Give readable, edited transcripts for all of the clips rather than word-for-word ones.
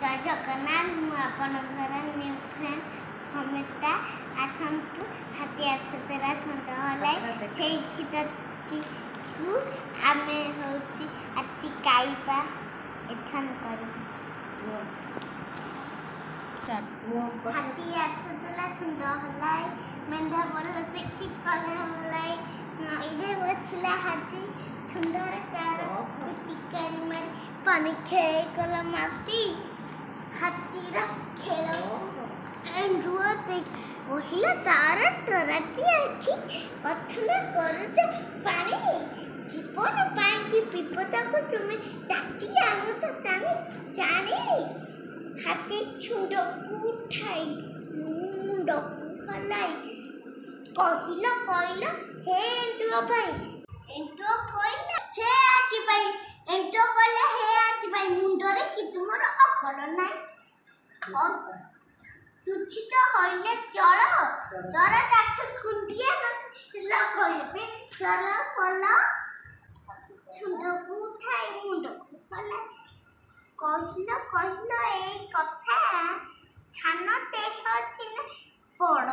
जय जगन्नाथ मुझे new friend हमेटा आछंतु हाथी आछतरा छंड हलाई ठेखित को आमे होची आची काईपा एछन करी स्टार्ट हाथी आछतला छंड हलाई मेंढा बोल देखि कले हलाई इधे बछला हाथी छंडरे तार चिकारी मारी पानी खेल कला माती हाथीर खेल एंडुआ देख पहिला तार टराटी आखि पथना करते पानी जीवन पाई विपद को तुम डाकी आनो तो जाने हाथी छुंड को उठाई मुंड को हलाई कहला हे एंडुआ भाई एंडुआ कहला हे आखि भाई एंटो कहला हे आखि भाई मुंडरे कि तुमर अकल नाही तुझी तो होइले चल तोरा ताछ खुंडिया न कहबे चल पला छुंड को उठाई मुंड को कहला ए कथा छान देह अछि न बड़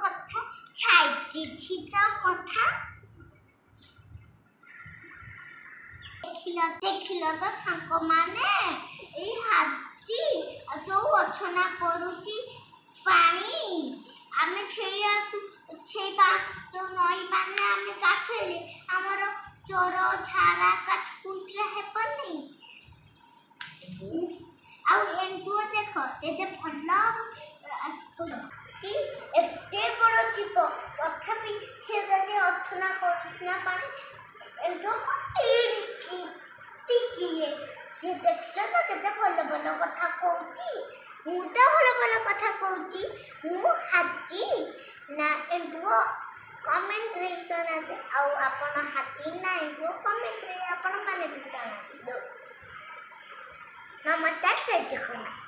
कथा छाइती छी त कथा देखिला तो थांको माने ए हाथी जो अछना करूची पानी आमे छेबा तो नई पानी आमे काथेले हमर चोर छारा का कुंटिया हेपनी आ एंटुआ देखो एते फल्ला एते बड़ जीव तथापि छेदा जे अछना करूछना पानी एंटुआ से देखला तो केते भल कथा कहूची मु तो भल कथा कहूची मु हाथी ना एंटुआ कमेंट रे जणाते आ आपण हाथी ना एंटुआ कमेंट रे आपण माने भी जणाते नमस्ते जय जगन्नाथ।